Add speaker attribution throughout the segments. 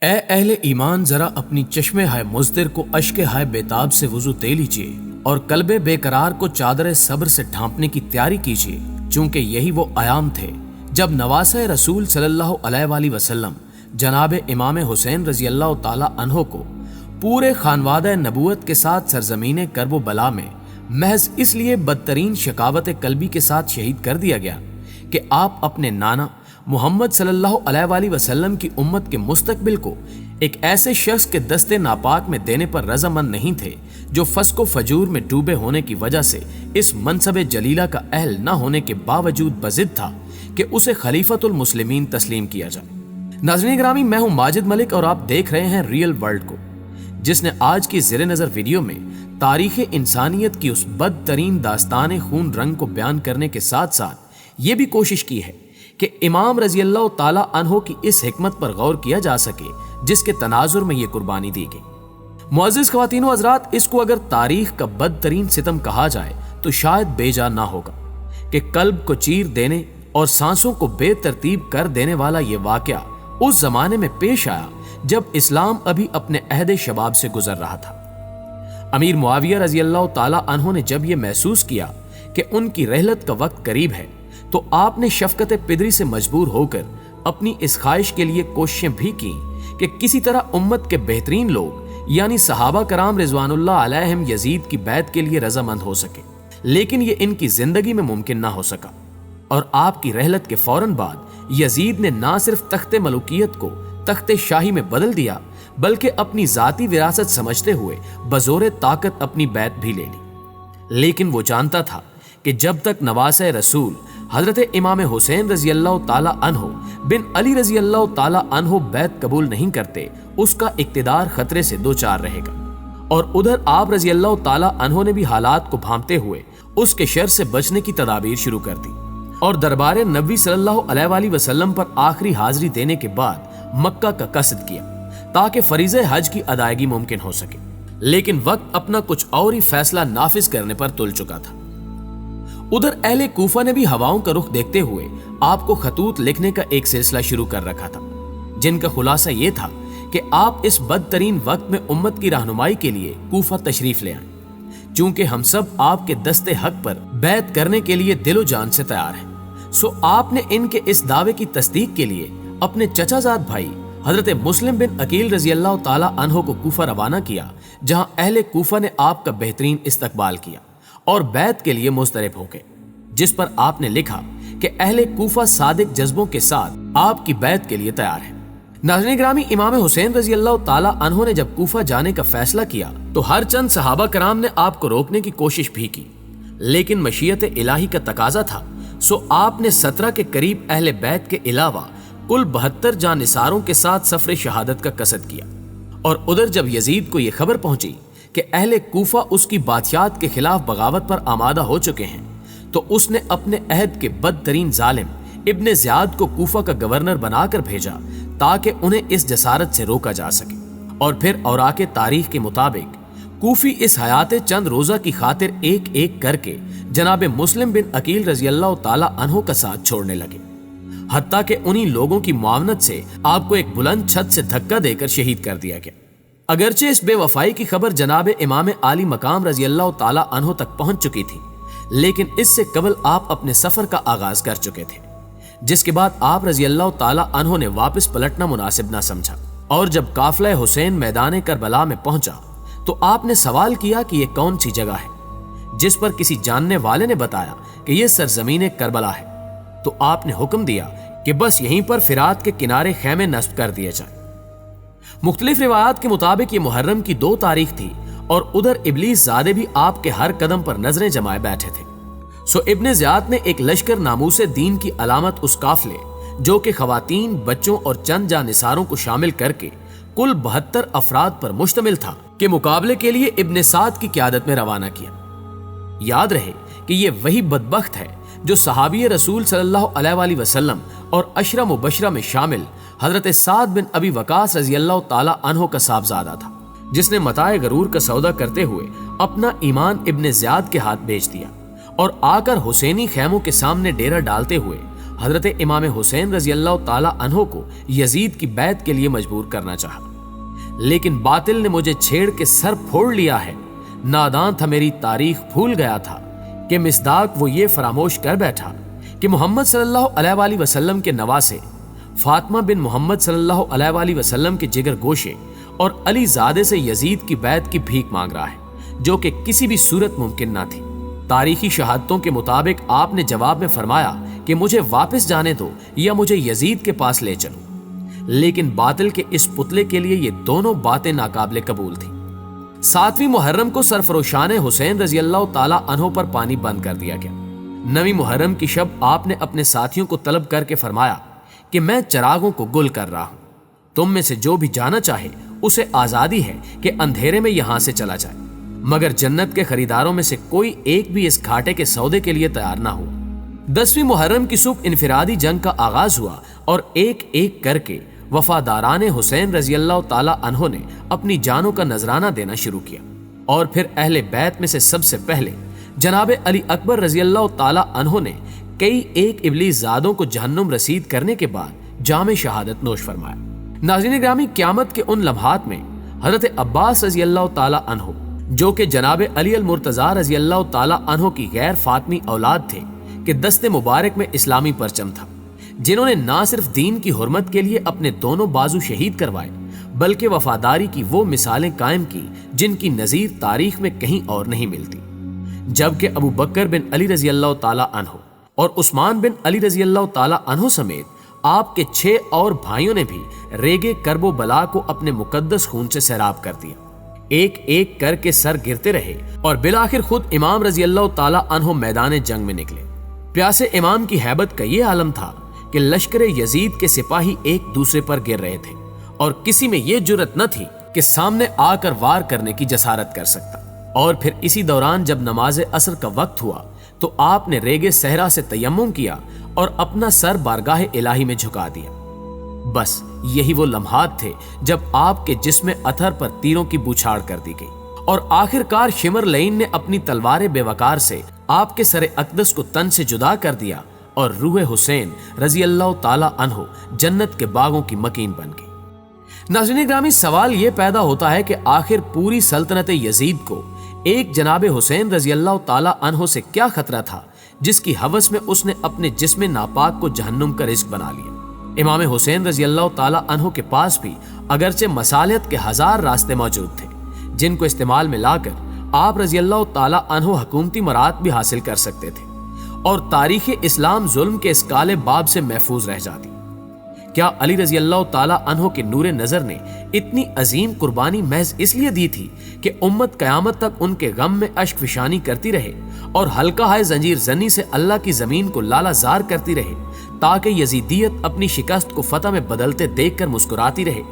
Speaker 1: اے اہل ایمان، ذرا اپنی چشمے ہائے مزدر کو اشک ہائے بیتاب سے وضو دے لیجئے اور قلب بے قرار کو چادر صبر سے ڈھانپنے کی تیاری کیجئے، چونکہ یہی وہ ایام تھے جب نواسہ رسول صلی اللہ علیہ وآلہ وسلم جناب امام حسین رضی اللہ تعالی عنہ کو پورے خانوادہ نبوت کے ساتھ سرزمین کرب و بلا میں محض اس لیے بدترین شقاوت قلبی کے ساتھ شہید کر دیا گیا کہ آپ اپنے نانا محمد صلی اللہ علیہ وآلہ وسلم کی امت کے مستقبل کو ایک ایسے شخص کے دستے ناپاک میں دینے پر رضامند نہیں تھے جو فسق و فجور میں ڈوبے ہونے کی وجہ سے اس منصب جلیلہ کا اہل نہ ہونے کے باوجود بضد تھا کہ اسے خلیفۃ المسلمین تسلیم کیا جائے۔ ناظرین گرامی، میں ہوں ماجد ملک اور آپ دیکھ رہے ہیں ریئل ورلڈ کو، جس نے آج کی زیر نظر ویڈیو میں تاریخ انسانیت کی اس بدترین داستان خون رنگ کو بیان کرنے کے ساتھ ساتھ یہ بھی کوشش کی ہے کہ امام رضی اللہ تعالی عنہ کی اس حکمت پر غور کیا جا سکے جس کے تناظر میں یہ قربانی دی گئی۔ معزز خواتین و حضرات، اس کو اگر تاریخ کا بدترین ستم کہا جائے تو شاید بے جا نہ ہوگا کہ قلب کو چیر دینے اور سانسوں کو بے ترتیب کر دینے والا یہ واقعہ اس زمانے میں پیش آیا جب اسلام ابھی اپنے عہد شباب سے گزر رہا تھا۔ امیر معاویہ رضی اللہ تعالی عنہ نے جب یہ محسوس کیا کہ ان کی رحلت کا وقت قریب ہے تو آپ نے شفقت پدری سے مجبور ہو کر اپنی اس خواہش کے لیے کوششیں بھی کی کہ کسی طرح امت کے بہترین لوگ یعنی صحابہ کرام رضوان اللہ علیہم یزید کی بیعت کے لیے رضامند ہو سکے، لیکن یہ ان کی زندگی میں ممکن نہ ہو سکا، اور آپ کی رحلت کے فوراً بعد یزید نے نہ صرف تخت ملوکیت کو تخت شاہی میں بدل دیا بلکہ اپنی ذاتی وراثت سمجھتے ہوئے بزور طاقت اپنی بیعت بھی لے لی۔ لیکن وہ جانتا تھا کہ جب تک نواسہ رسول حضرت امام حسین رضی اللہ تعالی عنہ بن علی رضی اللہ تعالی عنہ بیعت قبول نہیں کرتے، اس کا اقتدار خطرے سے دوچار رہے گا، اور ادھر آپ رضی اللہ تعالی عنہ نے بھی حالات کو بھانپتے ہوئے اس کے شر سے بچنے کی تدابیر شروع کر دی اور دربار نبوی صلی اللہ علیہ وآلہ وسلم پر آخری حاضری دینے کے بعد مکہ کا قصد کیا تاکہ فریضہ حج کی ادائیگی ممکن ہو سکے، لیکن وقت اپنا کچھ اور ہی فیصلہ نافذ کرنے پر تل چکا تھا۔ ادھر اہل کوفہ نے بھی ہواؤں کا رخ دیکھتے ہوئے آپ کو خطوط لکھنے کا ایک سلسلہ شروع کر رکھا تھا، جن کا خلاصہ یہ تھا کہ آپ اس بدترین وقت میں امت کی رہنمائی کے لیے کوفہ تشریف لے آئیں، چونکہ ہم سب آپ کے دستے حق پر بیعت کرنے کے لیے دل و جان سے تیار ہیں۔ سو آپ نے ان کے اس دعوے کی تصدیق کے لیے اپنے چچا زاد بھائی حضرت مسلم بن عقیل رضی اللہ تعالی عنہ کو کوفہ روانہ کیا، جہاں اہل کوفہ نے آپ کا بہترین استقبال کیا اور بیعت کے لیے مضطرب ہو گئے، جس پر آپ نے لکھا کہ اہل کوفہ صادق جذبوں کے ساتھ آپ کی بیعت کے لیے تیار ہے۔ ناظرین گرامی، امام حسین رضی اللہ تعالی عنہ نے جب کوفہ جانے کا فیصلہ کیا تو ہر چند صحابہ کرام نے آپ کو روکنے کی کوشش بھی کی، لیکن مشیت الہی کا تقاضا تھا، سو آپ نے 17 کے قریب اہل بیت کے علاوہ کل 72 جانثاروں کے ساتھ سفر شہادت کا قصد کیا۔ اور ادھر جب یزید کو یہ خبر پہنچی کہ اہل کوفہ اس کی بادشاہت کے خلاف بغاوت پر آمادہ ہو چکے ہیں تو اس نے اپنے عہد کے بدترین ظالم ابن زیاد کو کوفہ کا گورنر بنا کر بھیجا تاکہ انہیں اس جسارت سے روکا جا سکے، اور پھر اوراق تاریخ کے مطابق کوفی اس حیات چند روزہ کی خاطر ایک ایک کر کے جناب مسلم بن عقیل رضی اللہ تعالی عنہ کا ساتھ چھوڑنے لگے، حتیٰ کہ انہی لوگوں کی معاونت سے آپ کو ایک بلند چھت سے دھکا دے کر شہید کر دیا گیا۔ اگرچہ اس بے وفائی کی خبر جناب امام عالی مقام رضی اللہ تعالی عنہ تک پہنچ چکی تھی، لیکن اس سے قبل آپ اپنے سفر کا آغاز کر چکے تھے، جس کے بعد آپ رضی اللہ تعالی عنہ نے واپس پلٹنا مناسب نہ سمجھا، اور جب قافلہ حسین میدان کربلا میں پہنچا تو آپ نے سوال کیا کہ یہ کون سی جگہ ہے، جس پر کسی جاننے والے نے بتایا کہ یہ سرزمین کربلا ہے، تو آپ نے حکم دیا کہ بس یہیں پر فرات کے کنارے خیمے نصب کر دیے جائیں۔ مختلف روایات کے مطابق یہ محرم کی 2 تاریخ تھی، اور ادھر ابلیس زادے بھی آپ کے ہر قدم پر نظریں جمائے بیٹھے تھے۔ سو ابن زیاد نے ایک لشکر ناموس دین کی علامت اس قافلے جو کہ خواتین، بچوں اور چند جانثاروں کو شامل کر کے کل 72 افراد پر مشتمل تھا کے مقابلے کے لیے ابن سعد کی قیادت میں روانہ کیا۔ یاد رہے کہ یہ وہی بدبخت ہے جو صحابی رسول صلی اللہ علیہ وآلہ وسلم اور عشرہ مبشرہ میں شامل حضرت سعد بن ابی وقاص رضی اللہ تعالی عنہ کا صاحبزادہ تھا، جس نے متاع غرور کا سودا کرتے ہوئے اپنا ایمان ابن زیاد کے ہاتھ بیچ دیا اور آ کر حسینی خیموں کے سامنے ڈیرا ڈالتے ہوئے حضرت امام حسین رضی اللہ تعالیٰ عنہ کو یزید کی بیعت کے لیے مجبور کرنا چاہا، لیکن باطل نے مجھے چھیڑ کے سر پھوڑ لیا ہے۔ نادان تھا، میری تاریخ بھول گیا تھا کہ مصداق وہ یہ فراموش کر بیٹھا کہ محمد صلی اللہ علیہ وآلہ وسلم کے نواسے فاطمہ بن محمد صلی اللہ علیہ وآلہ وسلم کے جگر گوشے اور علی زادے سے یزید کی بیعت کی بھیک مانگ رہا ہے، جو کہ کسی بھی صورت ممکن نہ تھی۔ تاریخی شہادتوں کے مطابق آپ نے جواب میں فرمایا کہ مجھے واپس جانے دو یا مجھے یزید کے پاس لے چلو، لیکن باطل کے اس پتلے کے لیے یہ دونوں باتیں ناقابل قبول تھیں۔ 7ویں محرم کو سرفروشان حسین رضی اللہ تعالیٰ عنہ پر پانی بند کر دیا گیا۔ 9ویں محرم کی شب آپ نے اپنے ساتھیوں کو طلب کر کے فرمایا کہ میں چراغوں کو گل کر رہا ہوں، تم میں سے جو بھی جانا چاہے اسے آزادی ہے کہ اندھیرے میں یہاں سے چلا جائے، مگر جنت کے خریداروں میں سے کوئی ایک بھی اس گھاٹے کے سودے کے لیے تیار نہ ہو۔ 10ویں محرم کی صبح انفرادی جنگ کا آغاز ہوا اور ایک ایک کر کے وفاداران حسین رضی اللہ تعالیٰ عنہ نے اپنی جانوں کا نذرانہ دینا شروع کیا، اور پھر اہل بیت میں سے سب سے پہلے جناب علی اکبر رضی اللہ تعالیٰ عنہ نے کئی ایک ابلیس زادوں کو جہنم رسید کرنے کے بعد جام شہادت نوش فرمایا۔ ناظرین گرامی، قیامت کے ان لمحات میں حضرت عباس رضی اللہ تعالیٰ عنہ، جو کہ جناب علی المرتضیٰ رضی اللہ تعالیٰ عنہ کی غیر فاطمی اولاد تھے، کہ دست مبارک میں اسلامی پرچم تھا، جنہوں نے نہ صرف دین کی حرمت کے لیے اپنے دونوں بازو شہید کروائے بلکہ وفاداری کی وہ مثالیں قائم کی جن کی نظیر تاریخ میں کہیں اور نہیں ملتی۔ جبکہ ابو بکر بن علی رضی اللہ تعالیٰ عنہ اور عثمان بن علی رضی اللہ تعالیٰ عنہ سمیت آپ کے 6 اور بھائیوں نے بھی ریگے کرب و بلا کو اپنے مقدس خون سے سیراب کر دیا۔ ایک ایک کر کے سر گرتے رہے اور بالآخر خود امام رضی اللہ تعالیٰ عنہ میدان جنگ میں نکلے۔ پیاسے امام کی ہیبت کا یہ عالم تھا کہ لشکر یزید کے سپاہی ایک دوسرے پر گر رہے تھے اور کسی میں یہ جرت نہ تھی کہ سامنے آ کر وار کرنے کی جسارت کر سکتا۔ اور پھر اسی دوران جب نماز عصر کا وقت ہوا تو آپ نے ریگے صحرا سے تیمم کیا اور اپنا سر بارگاہ الہی میں جھکا دیا۔ بس یہی وہ لمحات تھے جب آپ کے جسم اطہر پر تیروں کی بوچھاڑ کر دی گئی اور آخر کار شمر لعین نے اپنی تلوار بے وقار سے آپ کے سر اقدس کو تن سے جدا کر دیا اور روح حسین رضی اللہ تعالی عنہ جنت کے باغوں کی مکین بن گئی۔ ناظرین گرامی، سوال یہ پیدا ہوتا ہے کہ آخر پوری سلطنت یزید کو ایک جناب حسین رضی اللہ تعالی عنہ سے کیا خطرہ تھا جس کی ہوس میں اس نے اپنے جسم ناپاک کو جہنم کا رزق بنا لیا۔ امام حسین رضی اللہ تعالی عنہ کے پاس بھی اگرچہ مصالحت کے 1000 راستے موجود تھے جن کو استعمال میں لا کر آپ رضی اللہ تعالی عنہ حکومتی مراد بھی حاصل کر سکتے تھے اور تاریخ اسلام ظلم کے اس کالے باب سے محفوظ رہ جاتی۔ کیا علی رضی اللہ تعالی عنہ کے نور نظر نے اتنی عظیم قربانی محض اس لیے دی تھی کہ امت قیامت تک ان کے غم میں اشک فشانی کرتی رہے اور حلقہ ہائے زنجیر زنی سے اللہ کی زمین کو لالا زار کرتی رہے تاکہ یزیدیت اپنی شکست کو فتح میں بدلتے دیکھ کر مسکراتی رہے؟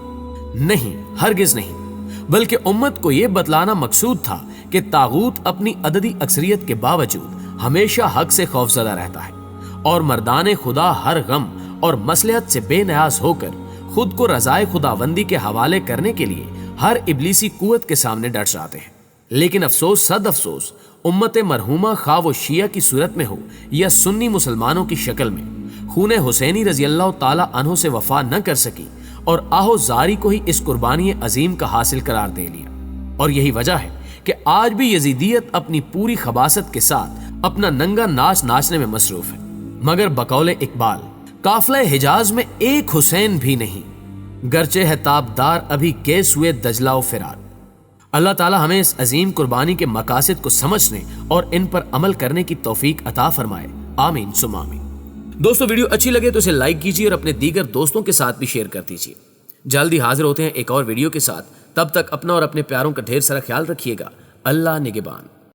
Speaker 1: نہیں، ہرگز نہیں، بلکہ امت کو یہ بتلانا مقصود تھا کہ طاغوت اپنی عددی اکثریت کے باوجود ہمیشہ حق سے خوفزدہ رہتا ہے اور مردان خدا ہر غم اور مصلحت سے بے نیاز ہو کر خود کو رضائے خداوندی کے حوالے کرنے کے لیے ہر ابلیسی قوت کے سامنے ڈٹ جاتے ہیں۔ لیکن افسوس صد افسوس، امت مرحومہ خواہ وہ شیعہ کی صورت میں ہو یا سنی مسلمانوں کی شکل میں، خون حسینی رضی اللہ تعالی عنہ سے وفا نہ کر سکی اور آہو زاری کو ہی اس قربانی عظیم کا حاصل قرار دے لیا۔ اور یہی وجہ ہے کہ آج بھی یزیدیت اپنی پوری خباثت کے ساتھ اپنا ننگا ناچ ناچنے میں مصروف ہے، مگر بقول اقبال قافلہ حجاز میں ایک حسین بھی نہیں، گرچہ ہے تابدار ابھی کے سوئے دجلہ و فرات۔ اللہ تعالی ہمیں اس عظیم قربانی کے مقاصد کو سمجھنے اور ان پر عمل کرنے کی توفیق عطا فرمائے، آمین ثم آمین۔ دوستو، ویڈیو اچھی لگے تو اسے لائک کیجیے اور اپنے دیگر دوستوں کے ساتھ بھی شیئر کر دیجیے۔ جلدی حاضر ہوتے ہیں ایک اور ویڈیو کے ساتھ، تب تک اپنا اور اپنے پیاروں کا ڈھیر سارا خیال رکھیے گا۔ اللہ نگہبان۔